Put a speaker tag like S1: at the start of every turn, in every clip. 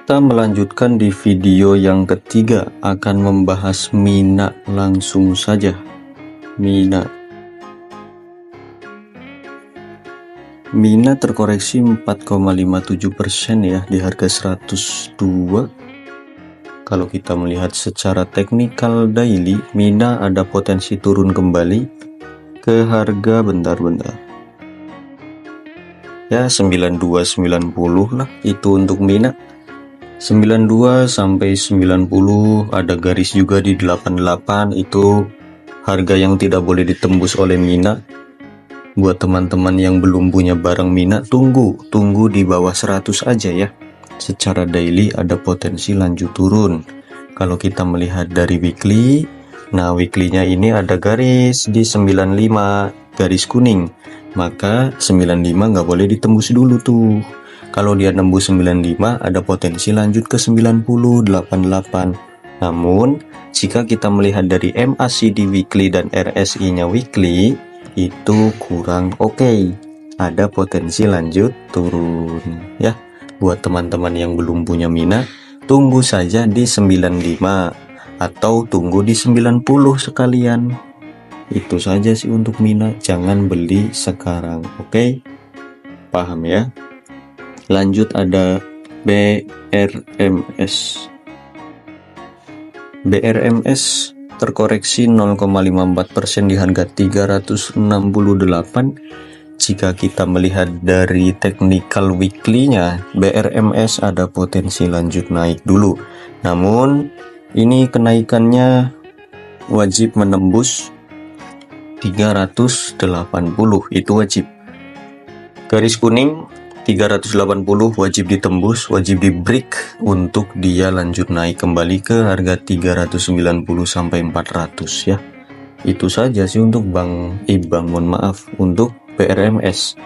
S1: Kita melanjutkan di video yang ketiga, akan membahas Mina langsung saja. Mina terkoreksi 4,57% ya di harga 102. Kalau kita melihat secara teknikal daily, Mina ada potensi turun kembali ke harga bentar ya 92.90 lah itu untuk Mina. 92 sampai 90, ada garis juga di 88, itu harga yang tidak boleh ditembus oleh Mina. Buat teman-teman yang belum punya barang Mina, tunggu di bawah 100 aja ya. Secara daily ada potensi lanjut turun. Kalau kita melihat dari weekly, nah weekly-nya ini ada garis di 95, garis kuning, maka 95 nggak boleh ditembus dulu tuh. Kalau dia nembus 95, ada potensi lanjut ke 90, 88. Namun, jika kita melihat dari MACD weekly dan RSI-nya weekly, itu kurang oke. Ada potensi lanjut turun ya. Buat teman-teman yang belum punya Mina, tunggu saja di 95 atau tunggu di 90 sekalian. Itu saja sih untuk Mina, jangan beli sekarang, oke? Paham ya? Lanjut ada BRMS. BRMS terkoreksi 0,54% di harga 368. Jika kita melihat dari technical weekly-nya, BRMS ada potensi lanjut naik dulu. Namun ini kenaikannya wajib menembus 380, itu wajib. Garis kuning 380 wajib ditembus, wajib di break untuk dia lanjut naik kembali ke harga 390 sampai 400 ya. Itu saja sih untuk mohon maaf, untuk BRMS.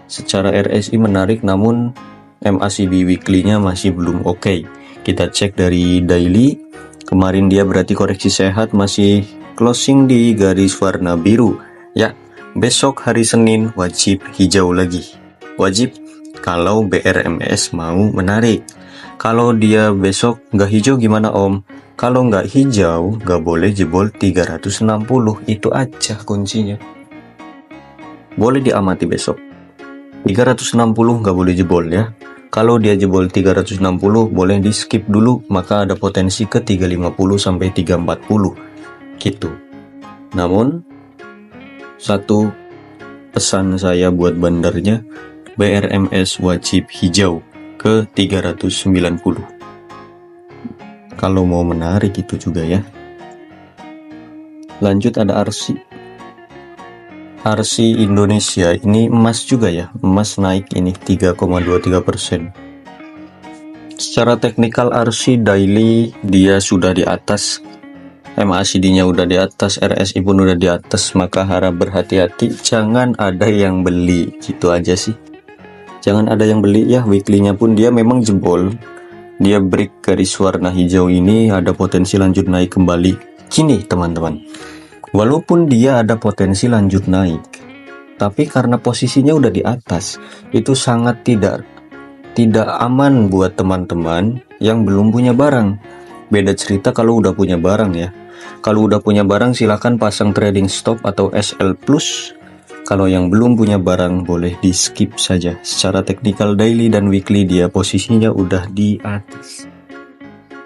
S1: Secara RSI menarik, namun MACD weekly-nya masih belum oke. Kita cek dari daily, kemarin dia berarti koreksi sehat, masih closing di garis warna biru ya. Besok hari Senin wajib hijau lagi, wajib kalau BRMS mau menarik. Kalau dia besok nggak hijau gimana Om? Kalau nggak hijau nggak boleh jebol 360, itu aja kuncinya. Boleh diamati besok 360 nggak boleh jebol ya. Kalau dia jebol 360 boleh di skip dulu, maka ada potensi ke 350 sampai 340 gitu. Namun satu pesan saya buat bandarnya, BRMS wajib hijau ke 390 kalau mau menarik itu juga ya. Lanjut ada RC Indonesia, ini emas juga ya, emas naik ini 3,23%. Secara teknikal RC daily dia sudah di atas, MACD-nya udah di atas, RSI pun udah di atas, maka harap berhati-hati, jangan ada yang beli, gitu aja sih. Jangan ada yang beli ya. Weekly-nya pun dia memang jebol, dia break garis warna hijau ini, ada potensi lanjut naik kembali. Gini teman-teman, walaupun dia ada potensi lanjut naik, tapi karena posisinya udah di atas, itu sangat tidak aman buat teman-teman yang belum punya barang. Beda cerita kalau udah punya barang ya. Kalau udah punya barang silahkan pasang trading stop atau SL plus. Kalau yang belum punya barang boleh di skip saja. Secara teknikal daily dan weekly dia posisinya udah di atas.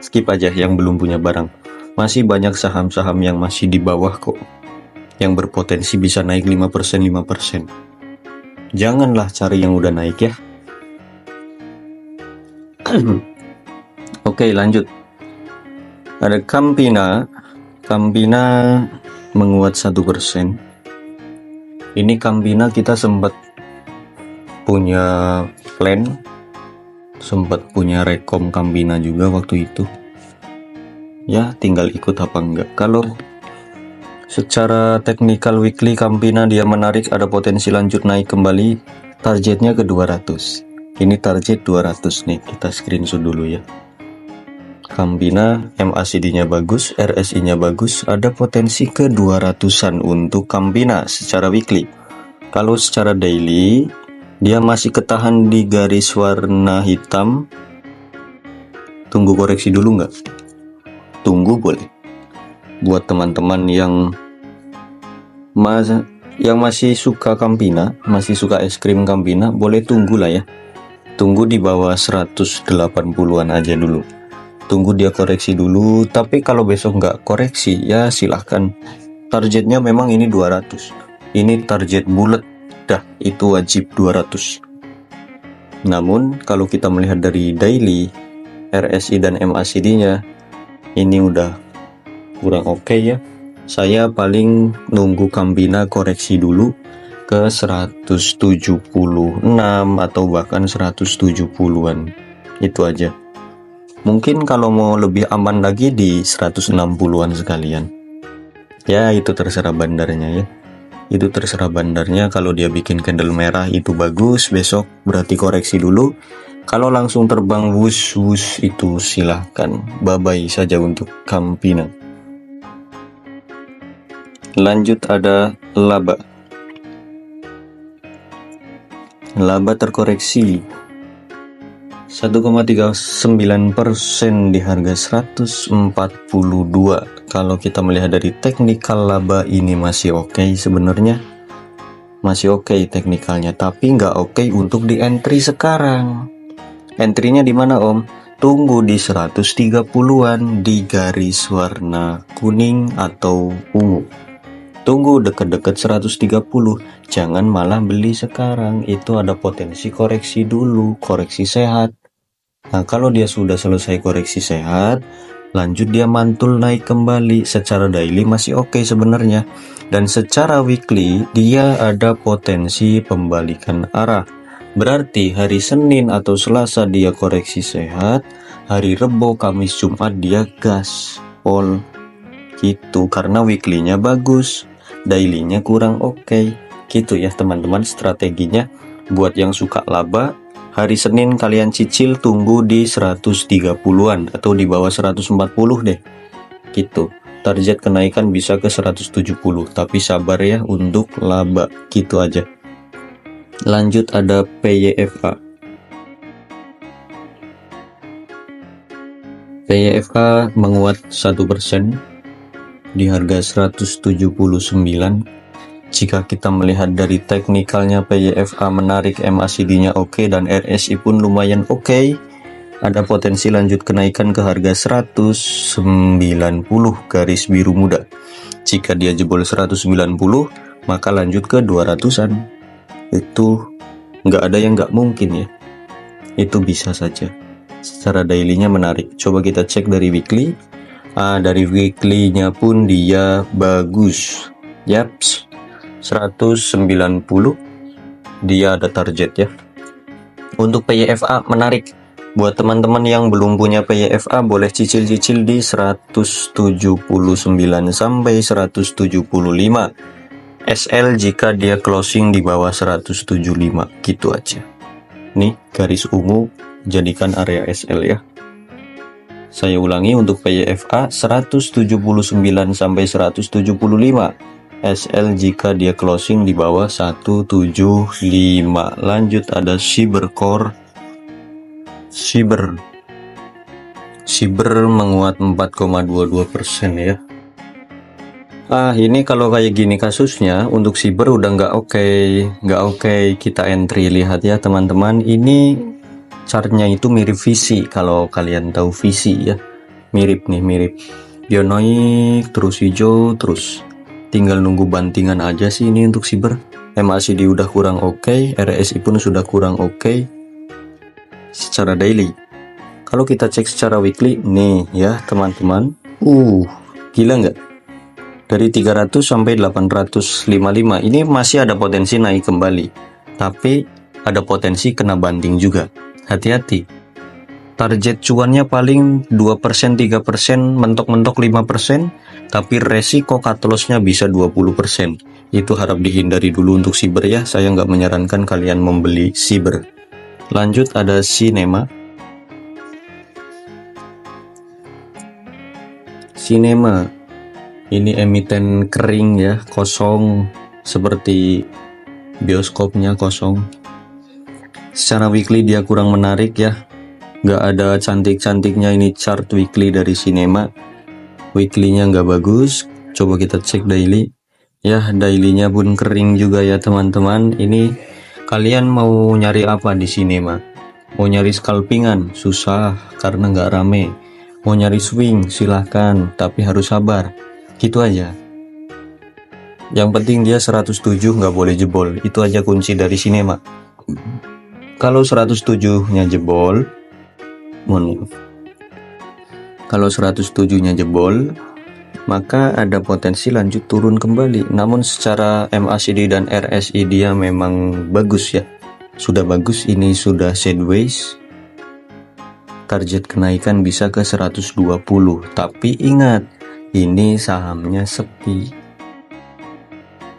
S1: Skip aja yang belum punya barang. Masih banyak saham-saham yang masih di bawah kok, yang berpotensi bisa naik 5%. Janganlah cari yang udah naik ya. Oke, lanjut. Ada Campina menguat 1%. Ini Campina kita sempat punya plan, sempat punya rekom Campina juga waktu itu ya, tinggal ikut apa enggak. Kalau secara technical weekly Campina dia menarik, ada potensi lanjut naik kembali, targetnya ke 200. Ini target 200 nih, kita screenshot dulu ya. Campina MACD-nya bagus, RSI-nya bagus, ada potensi ke 200-an untuk Campina secara weekly. Kalau secara daily dia masih ketahan di garis warna hitam Tunggu koreksi dulu nggak? Tunggu boleh. Buat teman-teman yang masih suka Campina, masih suka es krim Campina, boleh tunggu lah ya. Tunggu di bawah 180-an aja dulu. Tunggu dia koreksi dulu, tapi kalau besok nggak koreksi ya silahkan. Targetnya memang ini 200. Ini target bulat, dah itu wajib 200. Namun kalau kita melihat dari daily, RSI dan MACD-nya ini udah kurang oke ya. Saya paling nunggu Campina koreksi dulu ke 176 atau bahkan 170-an. Itu aja. Mungkin kalau mau lebih aman lagi di 160-an sekalian. Ya itu terserah bandarnya ya. Itu terserah bandarnya. Kalau dia bikin candle merah itu bagus, besok berarti koreksi dulu. Kalau langsung terbang wush itu silahkan. Bye-bye saja untuk Campina. Lanjut ada laba. Laba terkoreksi 1,39% di harga 142. Kalau kita melihat dari teknikal laba ini masih oke sebenarnya. Masih oke teknikalnya, tapi nggak oke untuk di entry sekarang. Entry-nya di mana Om? Tunggu di 130-an di garis warna kuning atau ungu. Tunggu deket-deket 130, jangan malah beli sekarang, itu ada potensi koreksi dulu, koreksi sehat. Nah kalau dia sudah selesai koreksi sehat, lanjut dia mantul naik kembali. Secara daily masih oke sebenarnya, dan secara weekly dia ada potensi pembalikan arah. Berarti hari Senin atau Selasa dia koreksi sehat, hari Rebo, Kamis, Jumat dia gas all gitu, karena weekly-nya bagus, daily-nya kurang oke. Gitu ya teman-teman strateginya. Buat yang suka laba, hari Senin kalian cicil tunggu di 130-an atau di bawah 140 deh. Gitu. Target kenaikan bisa ke 170, tapi sabar ya untuk laba. Gitu aja. Lanjut ada PYFA. PYFA menguat 1% di harga 179. Jika kita melihat dari teknikalnya, PYFA menarik, MACD-nya oke, dan RSI pun lumayan oke. Ada potensi lanjut kenaikan ke harga 190 garis biru muda. Jika dia jebol 190, maka lanjut ke 200-an. Itu nggak ada yang nggak mungkin ya. Itu bisa saja. Secara daily-nya menarik. Coba kita cek dari weekly. Dari weekly-nya pun dia bagus. Yaps, 190 dia ada target ya. Untuk PYFA menarik. Buat teman-teman yang belum punya PYFA boleh cicil-cicil di 179 sampai 175. SL jika dia closing di bawah 175, gitu aja. Nih garis ungu jadikan area SL ya. Saya ulangi, untuk PYFA 179 sampai 175. SL jika dia closing di bawah 175. Lanjut ada Cybercore. Cyber menguat 4,22% ya. Ini kalau kayak gini kasusnya untuk Cyber udah nggak oke. Kita entry, lihat ya teman-teman, ini chartnya itu mirip VC. Kalau kalian tahu VC ya, mirip. Dia naik terus hijau terus, tinggal nunggu bantingan aja sih ini untuk Cyber. MACD udah kurang oke, RSI pun sudah kurang oke. Secara daily, kalau kita cek secara weekly nih ya teman-teman, gila nggak? Dari 300 sampai 855 ini masih ada potensi naik kembali, tapi ada potensi kena banting juga. Hati-hati. Target cuannya paling 2%, 3%, mentok-mentok 5%, tapi resiko cut loss-nya bisa 20%. Itu harap dihindari dulu untuk Cyber ya. Saya nggak menyarankan kalian membeli Cyber. Lanjut ada Sinema. Ini emiten kering ya, kosong, seperti bioskopnya kosong. Secara weekly dia kurang menarik ya. nggak ada cantik-cantiknya ini chart weekly dari Sinema. Weekly-nya nggak bagus. Coba kita cek daily. Ya, daily-nya pun kering juga ya teman-teman. Ini kalian mau nyari apa di Sinema? Mau nyari scalpingan? Susah karena nggak rame. Mau nyari swing? Silahkan, tapi harus sabar. Gitu aja. Yang penting dia 107 nggak boleh jebol. Itu aja kunci dari Sinema. Kalau 107-nya jebol, kalau 107-nya jebol, maka ada potensi lanjut turun kembali. Namun secara MACD dan RSI dia memang bagus ya. Sudah bagus, ini sudah sideways. Target kenaikan bisa ke 120. Tapi ingat, ini sahamnya sepi.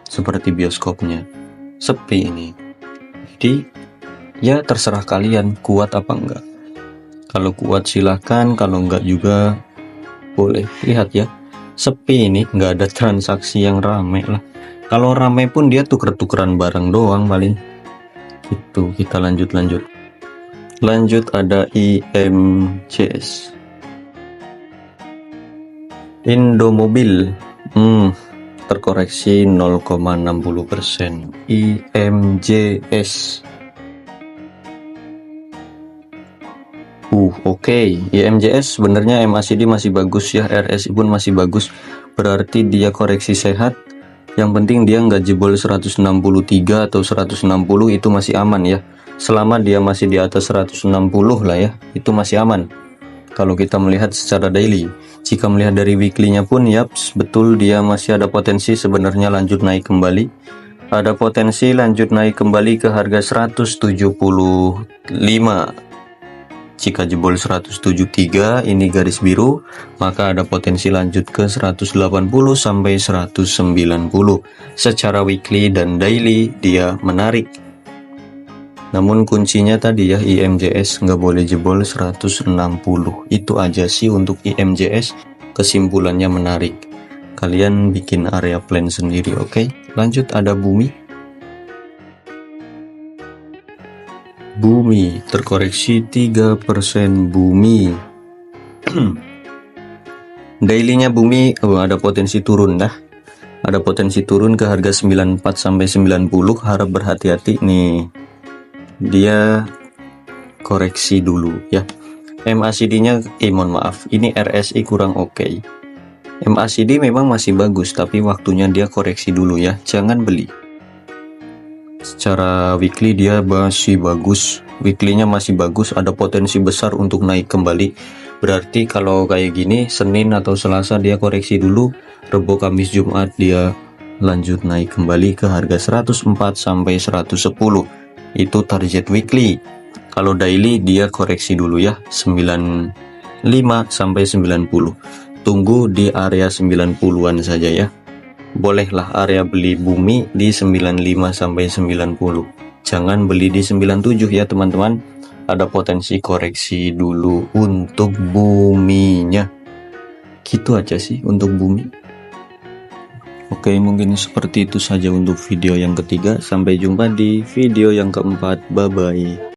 S1: Seperti bioskopnya. Sepi ini. Jadi ya terserah kalian kuat apa enggak. Kalau kuat silahkan, kalau enggak juga boleh. Lihat ya, sepi ini, nggak ada transaksi yang rame lah. Kalau rame pun dia tuker-tukeran barang doang paling. Itu kita lanjut ada IMJS, Indomobil, terkoreksi 0,60%. IMJS, oke. IMJS sebenarnya MACD masih bagus ya, RSI pun masih bagus, berarti dia koreksi sehat. Yang penting dia nggak jebol 163 atau 160, itu masih aman ya. Selama dia masih di atas 160 lah ya, itu masih aman. Kalau kita melihat secara daily, jika melihat dari weekly-nya pun yaps, betul dia masih ada potensi sebenarnya lanjut naik kembali. Ada potensi lanjut naik kembali ke harga 175. Jika jebol 173, ini garis biru, maka ada potensi lanjut ke 180 sampai 190. Secara weekly dan daily dia menarik. Namun kuncinya tadi ya, IMJS nggak boleh jebol 160. Itu aja sih untuk IMJS. Kesimpulannya menarik. Kalian bikin area plan sendiri, oke? Lanjut ada Bumi terkoreksi 3%. Bumi dailynya Bumi ada potensi turun dah. Ada potensi turun ke harga 94 sampai 90. Harap berhati-hati nih. Dia koreksi dulu ya. MACD-nya ini RSI kurang oke. MACD memang masih bagus, tapi waktunya dia koreksi dulu ya. Jangan beli. Secara weekly dia masih bagus, weekly-nya masih bagus, ada potensi besar untuk naik kembali. Berarti kalau kayak gini Senin atau Selasa dia koreksi dulu, Rebo, Kamis, Jumat dia lanjut naik kembali ke harga 104 sampai 110. Itu target weekly. Kalau daily dia koreksi dulu ya, 95 sampai 90. Tunggu di area 90-an saja ya. Bolehlah area beli Bumi di 95 sampai 90. Jangan beli di 97 ya teman-teman. Ada potensi koreksi dulu untuk Buminya. Gitu aja sih untuk Bumi. Oke, mungkin seperti itu saja untuk video yang ketiga. Sampai jumpa di video yang keempat. Bye bye.